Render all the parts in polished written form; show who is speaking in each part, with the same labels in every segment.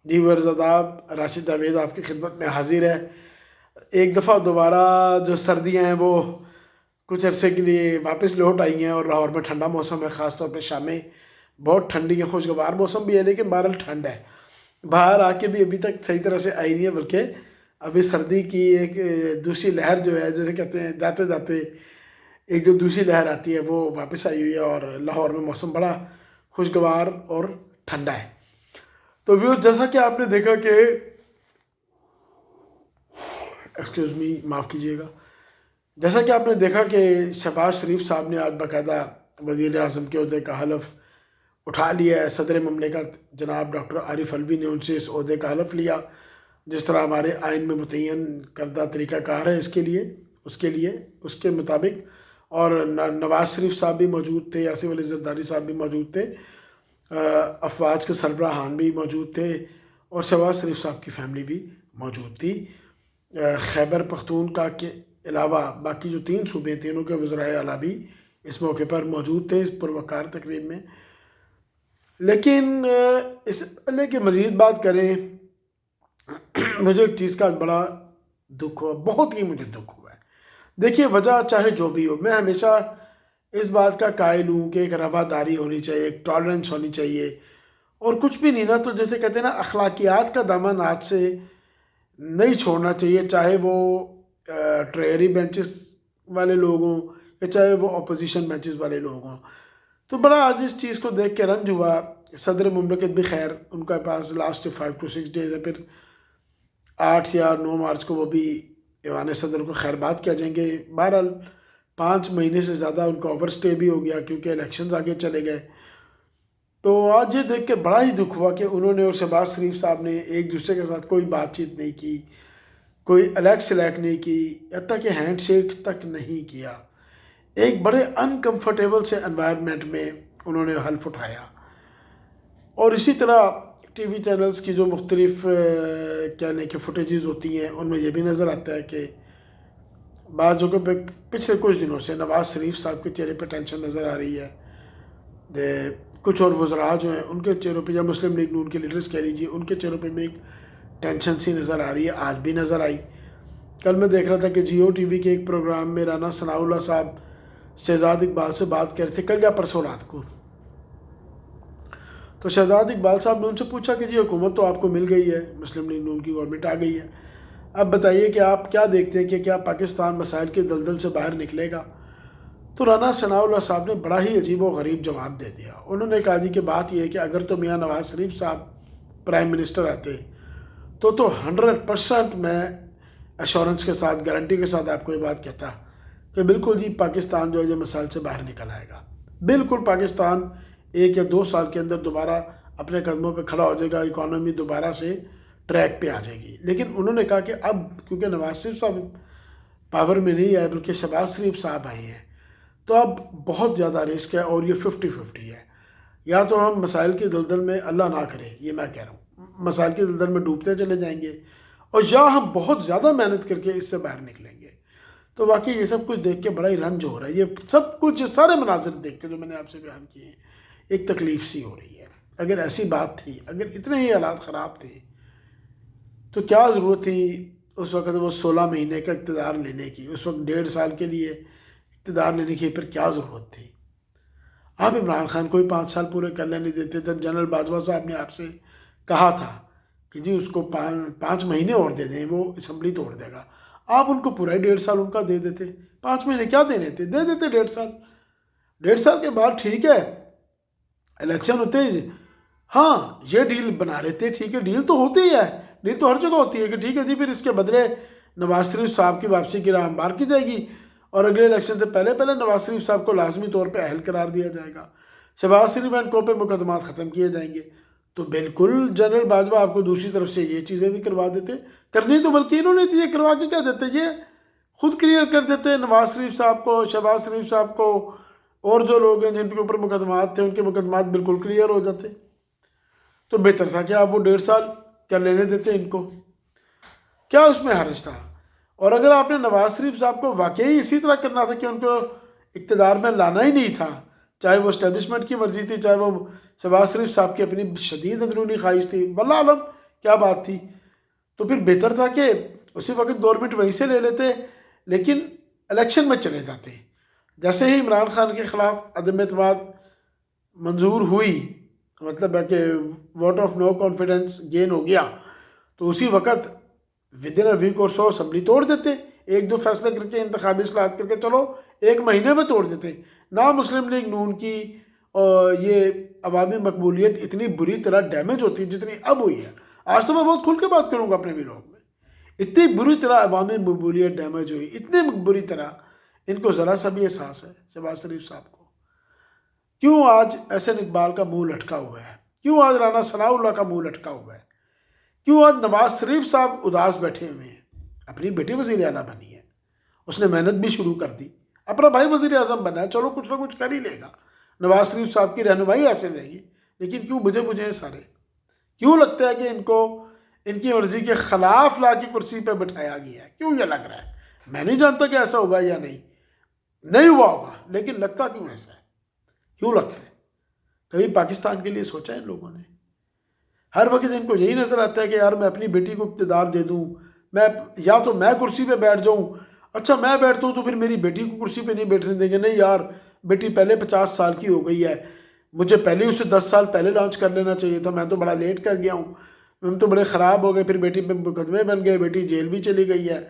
Speaker 1: جی ورزاداب راشد جاوید آپ کی خدمت میں حاضر ہے۔ ایک دفعہ دوبارہ جو سردیاں ہیں وہ کچھ عرصے کے لیے واپس لوٹ آئی ہیں، اور لاہور میں ٹھنڈا موسم ہے، خاص طور پہ شامیں بہت ٹھنڈی ہے، خوشگوار موسم بھی ہے، لیکن بہرحال ٹھنڈ ہے۔ باہر آ کے بھی ابھی تک صحیح طرح سے آئی نہیں ہے، بلکہ ابھی سردی کی ایک دوسری لہر جو ہے، جیسے کہتے ہیں جاتے جاتے ایک جو دوسری لہر آتی ہے وہ واپس آئی ہوئی ہے، اور لاہور میں موسم بڑا خوشگوار اور ٹھنڈا ہے۔ تو ویور، جیسا کہ آپ نے دیکھا کہ ایکسکیوز می معاف کیجیے گا، جیسا کہ آپ نے دیکھا کہ شہباز شریف صاحب نے آج باقاعدہ وزیر اعظم کے عہدے کا حلف اٹھا لیا ہے۔ صدر مملکت جناب ڈاکٹر عارف الوی نے ان سے اس عہدے کا حلف لیا، جس طرح ہمارے آئین میں متعین کردہ طریقہ کار ہے اس کے مطابق۔ اور نواز شریف صاحب بھی موجود تھے، آصف علی زرداری صاحب بھی موجود تھے، افواج کے سربراہان بھی موجود تھے، اور شہباز شریف صاحب کی فیملی بھی موجود تھی۔ خیبر پختونخوا کے علاوہ باقی جو 3 صوبے تھے، انہوں کے وزرائے اعلیٰ بھی اس موقع پر موجود تھے اس پروقار تقریب میں۔ لیکن اس سے پہلے کہ مزید بات کریں، مجھے ایک چیز کا بڑا دکھ ہوا، بہت ہی مجھے دکھ ہوا ہے۔ دیکھیے، وجہ چاہے جو بھی ہو، میں ہمیشہ اس بات کا قائل ہوں کہ ایک رواداری ہونی چاہیے، ایک ٹالرنس ہونی چاہیے، اور کچھ بھی نہیں نا تو جیسے کہتے ہیں نا، اخلاقیات کا دامن ہاتھ سے نہیں چھوڑنا چاہیے، چاہے وہ ٹریری بینچز والے لوگ ہوں یا چاہے وہ اپوزیشن بینچز والے لوگ ہوں۔ تو بڑا آج اس چیز کو دیکھ کے رنج ہوا۔ صدر مملکت بھی خیر ان کا پاس لاسٹ 5 to 6 days ہے، پھر 8 یا 9 مارچ کو وہ بھی ایوان صدر کو خیر بات کیا جائیں گے۔ بہرحال 5 مہینے سے زیادہ ان کا اوور سٹے بھی ہو گیا، کیونکہ الیکشنز آگے چلے گئے۔ تو آج یہ دیکھ کے بڑا ہی دکھ ہوا کہ انہوں نے اور شہباز شریف صاحب نے ایک دوسرے کے ساتھ کوئی بات چیت نہیں کی، کوئی الیک سلیک نہیں کی، حتیٰ کہ ہینڈ شیک تک نہیں کیا۔ ایک بڑے انکمفرٹیبل سے انوائرمنٹ میں انہوں نے حلف اٹھایا۔ اور اسی طرح ٹی وی چینلز کی جو مختلف کہنے کہ فوٹیجز ہوتی ہیں، ان میں یہ بھی نظر آتا ہے کہ بعض جگہوں پہ پچھلے کچھ دنوں سے نواز شریف صاحب کے چہرے پہ ٹینشن نظر آ رہی ہے۔ کچھ اور وزراء جو ہیں ان کے چہروں پہ، یا مسلم لیگ نون کے لیڈرز کہہ لیجیے، ان کے چہروں پہ بھی ایک ٹینشن سی نظر آ رہی ہے، آج بھی نظر آئی۔ کل میں دیکھ رہا تھا کہ جیو ٹی وی کے ایک پروگرام میں رانا ثناء اللہ صاحب شہزاد اقبال سے بات کر رہے تھے، کل یا پرسوں رات کو۔ تو شہزاد اقبال صاحب نے ان سے پوچھا کہ جی حکومت تو آپ کو مل گئی ہے، مسلم لیگ نون کی گورنمنٹ آ گئی ہے، اب بتائیے کہ آپ کیا دیکھتے ہیں کہ کیا پاکستان مسائل کے دلدل سے باہر نکلے گا؟ تو رانا ثناء اللہ صاحب نے بڑا ہی عجیب و غریب جواب دے دیا۔ انہوں نے کہا جی کہ بات یہ ہے کہ اگر تو میاں نواز شریف صاحب پرائم منسٹر آتے تو 100% میں ایشورنس کے ساتھ، گارنٹی کے ساتھ آپ کو یہ بات کہتا کہ بالکل جی پاکستان جو ہے یہ مسائل سے باہر نکل آئے گا، بالکل پاکستان 1 یا 2 سال کے اندر دوبارہ اپنے قدموں پہ کھڑا ہو جائے گا، اکانومی دوبارہ سے ٹریک پہ آ جائے گی۔ لیکن انہوں نے کہا کہ اب کیونکہ نواز شریف صاحب پاور میں نہیں آئے بلکہ شہباز شریف صاحب آئے ہیں، تو اب بہت زیادہ رسک ہے، اور یہ 50-50 ہے۔ یا تو ہم مسائل کے دلدل میں، اللہ نہ کرے یہ میں کہہ رہا ہوں، مسائل کے دلدل میں ڈوبتے چلے جائیں گے، اور یا ہم بہت زیادہ محنت کر کے اس سے باہر نکلیں گے۔ تو واقعی یہ سب کچھ دیکھ کے بڑا ہی رنج ہو رہا ہے، یہ سب کچھ، یہ سارے مناظر دیکھ کے جو میں نے آپ سے بیان کیے ہیں، ایک تکلیف سی ہو رہی ہے۔ اگر ایسی بات تھی، اگر اتنے ہی حالات خراب تھے، تو کیا ضرورت تھی اس وقت وہ 16 مہینے کا اقتدار لینے کی؟ اس وقت 1.5 سال کے لیے اقتدار لینے کی پھر کیا ضرورت تھی؟ آپ عمران خان کو ہی 5 سال پورے کرنے نہیں دیتے؟ جب جنرل باجوہ صاحب نے آپ سے کہا تھا کہ جی اس کو 5 مہینے اور دے دیں، وہ اسمبلی توڑ دے گا، آپ ان کو پورا ہی 1.5 سال ان کا دے دیتے۔ 5 مہینے کیا دینے تھے، دے دیتے 1.5 سال۔ 1.5 سال کے بعد ٹھیک ہے الیکشن ہوتے ہیں، ہاں یہ ڈیل بنا لیتے، ٹھیک ہے ڈیل تو ہوتی ہی ہے، ڈیل تو ہر جگہ ہوتی ہے کہ ٹھیک ہے جی پھر اس کے بدلے نواز شریف صاحب کی واپسی کی راہ ہموار کی جائے گی، اور اگلے الیکشن سے پہلے پہلے نواز شریف صاحب کو لازمی طور پہ اہل قرار دیا جائے گا، شہباز شریف اینڈ کو پہ مقدمات ختم کیے جائیں گے۔ تو بالکل جنرل باجوہ آپ کو دوسری طرف سے یہ چیزیں بھی کروا دیتے، کرنی تو بلکہ انہوں نے یہ کروا کے کیا دیتے، یہ خود کلیئر کر دیتے نواز شریف صاحب کو، شہباز شریف صاحب کو، اور جو لوگ ہیں جن کے اوپر مقدمات تھے ان کے مقدمات بالکل کلیئر ہو جاتے۔ تو بہتر تھا کہ آپ وہ 1.5 سال کیا لینے دیتے ان کو، کیا اس میں حرج تھا؟ اور اگر آپ نے نواز شریف صاحب کو واقعی اسی طرح کرنا تھا کہ ان کو اقتدار میں لانا ہی نہیں تھا، چاہے وہ اسٹیبلشمنٹ کی مرضی تھی، چاہے وہ شہباز شریف صاحب کی اپنی شدید اندرونی خواہش تھی، واللہ عالم کیا بات تھی؟ تو پھر بہتر تھا کہ اسی وقت گورنمنٹ وہیں سے لے لیتے، لیکن الیکشن میں چلے جاتے۔ جیسے ہی عمران خان کے خلاف عدم اعتماد منظور ہوئی، مطلب ہے کہ vote of no confidence gain ہو گیا، تو اسی وقت ود ان اے ویک اور سو اسمبلی توڑ دیتے، ایک دو فیصلے کر کے انتخابی اصلاحات کر کے چلو ایک مہینے میں توڑ دیتے۔ نہ مسلم لیگ نون کی یہ عوامی مقبولیت اتنی بری طرح ڈیمیج ہوتی جتنی اب ہوئی ہے۔ آج تو میں بہت کھل کے بات کروں گا اپنے ویلاگ میں، اتنی بری طرح عوامی مقبولیت ڈیمیج ہوئی، اتنی بری طرح، ان کو ذرا سا بھی احساس ہے شہباز شریف صاحب کو؟ کیوں آج احسن اقبال کا منہ لٹکا ہوا ہے؟ کیوں آج رانا ثناء اللہ کا منہ لٹکا ہوا ہے؟ کیوں آج نواز شریف صاحب اداس بیٹھے ہوئے ہیں؟ اپنی بیٹی وزیر اعلیٰ بنی ہے، اس نے محنت بھی شروع کر دی، اپنا بھائی وزیر اعظم بنا ہے، چلو کچھ نہ کچھ کر ہی لے گا، نواز شریف صاحب کی رہنمائی ایسے رہے گی، لیکن کیوں بجھے بجھے ہیں سارے؟ کیوں لگتا ہے کہ ان کو ان کی مرضی کے خلاف لا کے کرسی پہ بٹھایا گیا ہے؟ کیوں یہ لگ رہا ہے؟ میں نہیں جانتا کہ ایسا ہوا یا نہیں ہوا ہوگا، لیکن لگتا کیوں ایسا ہے؟ کیوں لگتا ہے؟ کبھی پاکستان کے لیے سوچا ہے ان لوگوں نے؟ ہر وقت ان کو یہی نظر آتا ہے کہ یار میں اپنی بیٹی کو اقتدار دے دوں، میں یا تو میں کرسی پہ بیٹھ جاؤں، اچھا میں بیٹھتا ہوں تو پھر میری بیٹی کو کرسی پہ نہیں بیٹھنے دیں گے، نہیں یار بیٹی پہلے 50 سال کی ہو گئی ہے، مجھے پہلے اسے 10 سال پہلے لانچ کر لینا چاہیے تھا، میں تو بڑا لیٹ کر گیا ہوں، ہم تو بڑے خراب ہو گئے، پھر بیٹی پہ مقدمے بن گئے، بیٹی جیل بھی چلی گئی ہے،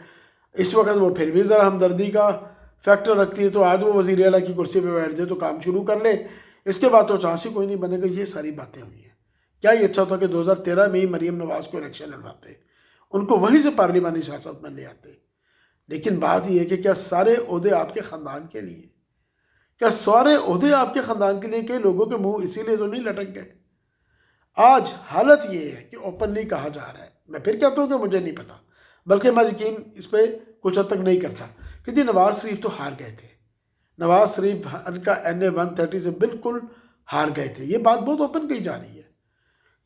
Speaker 1: اس وقت وہ پھر بھی ذرا ہمدردی کا فیکٹر رکھتی ہے، تو آج وہ وزیر اعلیٰ کی کرسی پہ بیٹھ جائے تو کام شروع کر لے، اس کے بعد تو چانس ہی کوئی نہیں بنے گا۔ یہ ساری باتیں ہوئی ہیں۔ کیا یہ اچھا تھا کہ 2013 میں ہی مریم نواز کو الیکشن لڑواتے، ان کو وہیں سے پارلیمانی سیاست میں لے آتے؟ لیکن بات یہ ہے کہ کیا سارے عہدے آپ کے خاندان کے لیے؟ کیا سارے عہدے آپ کے خاندان کے لیے؟ کہ لوگوں کے منہ اسی لیے تو نہیں لٹک گئے؟ آج حالت یہ ہے کہ اوپنلی کہا جا رہا ہے، میں پھر کہتا ہوں کہ مجھے نہیں پتا، بلکہ میں یقین اس پہ کچھ حد تک نہیں کرتا کہ جی نواز شریف تو ہار گئے تھے، نواز شریف ان کا NA 130 سے بالکل ہار گئے تھے، یہ بات بہت اوپن کہی جا رہی ہے۔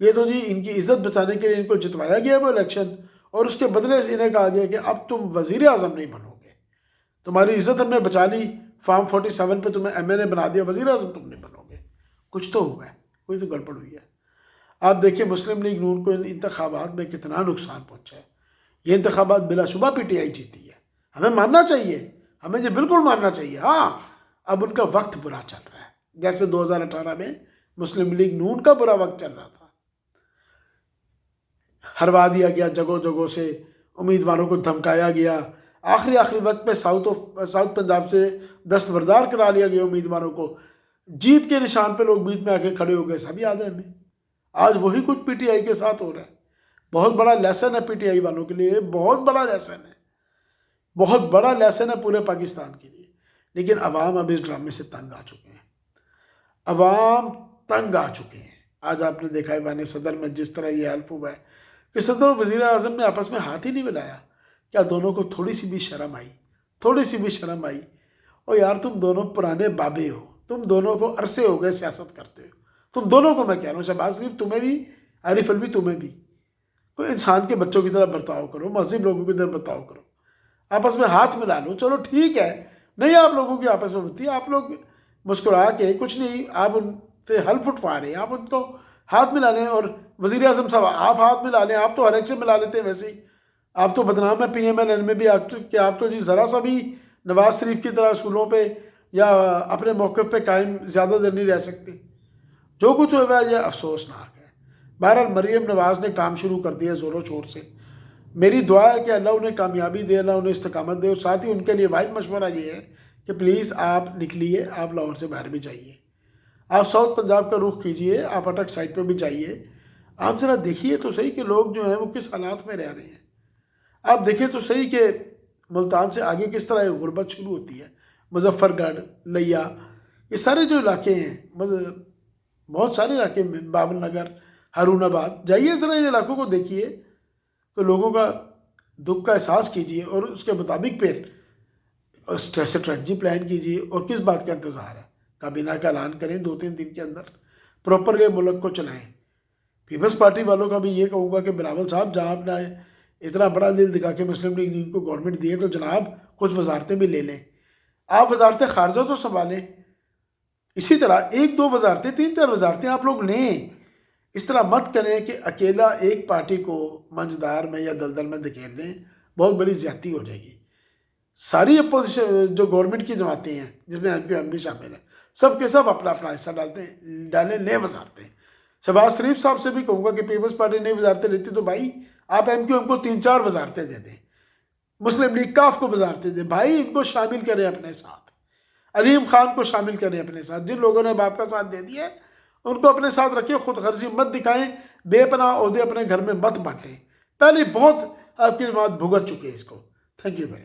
Speaker 1: یہ تو جی ان کی عزت بچانے کے لیے ان کو جتوایا گیا وہ الیکشن، اور اس کے بدلے سے انہیں کہا گیا کہ اب تم وزیر اعظم نہیں بنو گے، تمہاری عزت ہم نے بچا لی، فارم 47 پہ تمہیں MNA بنا دیا، وزیر اعظم تم نہیں بنو گے۔ کچھ تو ہوا ہے، کوئی تو گڑبڑ ہوئی ہے۔ آپ دیکھیں مسلم لیگ نون کو ان انتخابات میں کتنا نقصان پہنچا ہے۔ یہ انتخابات بلا شبہ PTI جیتی ہے، ہمیں ماننا چاہیے، ہمیں یہ بالکل ماننا چاہیے۔ ہاں اب ان کا وقت برا چل رہا ہے، جیسے 2018 میں مسلم لیگ نون کا برا وقت چل رہا تھا، ہروا دیا گیا جگہوں جگہوں سے، امیدواروں کو دھمکایا گیا، آخری وقت پہ ساؤتھ پنجاب سے دستبردار کرا لیا گیا امیدواروں کو، جیت کے نشان پہ لوگ بیچ میں آ کے کھڑے ہو گئے، سب یاد ہے ہمیں۔ آج وہی کچھ PTI کے ساتھ ہو رہا ہے۔ بہت بڑا لیسن ہے PTI والوں کے لیے، بہت بڑا لیسن ہے، بہت بڑا لیسن ہے پورے پاکستان کے لیے۔ لیکن عوام اب اس ڈرامے سے تنگ آ چکے ہیں، عوام تنگ آ چکے ہیں۔ آج آپ نے دیکھا ایوان صدر میں جس طرح یہ حلف ہوا ہے کہ صدر و وزیر اعظم نے آپس میں ہاتھ ہی نہیں ملایا، کیا دونوں کو تھوڑی سی بھی شرم آئی؟ تھوڑی سی بھی شرم آئی؟ اور یار تم دونوں پرانے بابے ہو، تم دونوں کو عرصے ہو گئے سیاست کرتے ہو، تم دونوں کو میں کہہ رہا ہوں، شہباز شریف تمہیں بھی، عارف الوی تمہیں بھی، کوئی انسان کے بچوں کی طرح برتاؤ کرو، مہذب لوگوں کی طرح برتاؤ کرو، آپس میں ہاتھ ملا لو، چلو ٹھیک ہے، نہیں آپ لوگوں کی آپس میں بنتی ہے، آپ لوگ مسکرا کے کچھ نہیں، آپ ان سے حلف اٹھوا رہے ہیں، آپ ان کو ہاتھ ملا لیں، اور وزیر اعظم صاحب آپ ہاتھ ملا لیں، آپ تو ہر ایک سے ملا لیتے ہیں ویسے ہی، آپ تو بدنام ہے PMLN میں بھی، کہ آپ تو جی ذرا سا بھی نواز شریف کی طرح اصولوں پہ یا اپنے موقف پہ قائم زیادہ دیر نہیں رہ سکتے۔ جو کچھ ہوا ہے یہ افسوسناک ہے۔ بہرحال مریم نواز نے کام شروع کر دیا زور و شور سے، میری دعا ہے کہ اللہ انہیں کامیابی دے، اللہ انہیں استقامت دے، اور ساتھ ہی ان کے لیے واحد مشورہ یہ ہے کہ پلیز آپ نکلیے، آپ لاہور سے باہر بھی جائیے، آپ ساؤتھ پنجاب کا رخ کیجئے، آپ اٹک سائڈ پہ بھی جائیے، آپ ذرا دیکھیے تو صحیح کہ لوگ جو ہیں وہ کس حالات میں رہ رہے ہیں، آپ دیکھیں تو صحیح کہ ملتان سے آگے کس طرح غربت شروع ہوتی ہے، مظفر گڑھ، لیا، یہ سارے جو علاقے ہیں، بہت سارے علاقے میں، بابل نگر، ہارون آباد، جائیے ذرا ان علاقوں کو دیکھیے، تو لوگوں کا دکھ کا احساس کیجئے، اور اس کے مطابق پھر اسٹریٹجی پلان کیجئے، اور کس بات کا انتظار ہے، کابینہ کا اعلان کریں 2-3 دن کے اندر، پراپرلی ملک کو چلائیں۔ پیپلز پارٹی والوں کا بھی یہ کہوں گا کہ بلاول صاحب جہاں آپ نے اتنا بڑا دل دکھا کے مسلم لیگ نون کو گورنمنٹ دیے، تو جناب کچھ وزارتیں بھی لے لیں، آپ وزارت خارجہ تو سنبھالیں، اسی طرح 1-2 وزارتیں، 3-4 وزارتیں آپ لوگ لیں، اس طرح مت کریں کہ اکیلا ایک پارٹی کو منجدار میں یا دلدل میں دھکیل لیں، بہت بڑی زیادتی ہو جائے گی۔ ساری اپوزیشن جو گورنمنٹ کی جماعتیں ہیں جس میں ایم کیو ایم بھی شامل ہیں، سب کے سب اپنا اپنا حصہ ڈالیں نئے وزارتیں۔ شہباز شریف صاحب سے بھی کہوں گا کہ پیپلز پارٹی نئی وزارتیں لیتی تو بھائی آپ ایم کیو ایم کو 3-4 وزارتیں دے دیں، مسلم لیگ کاف کو وزارتیں دیں، بھائی ان کو شامل کریں اپنے ساتھ، علیم خان کو شامل کریں اپنے ساتھ، جن لوگوں نے باپ کا ساتھ دے دیا ان کو اپنے ساتھ رکھیں، خود غرضی مت دکھائیں، بے پناہ عہدے اپنے گھر میں مت بانٹیں۔ پہلے بہت آپ کی جماعت بھگت چکے اس کو۔ تھینک یو بھائی۔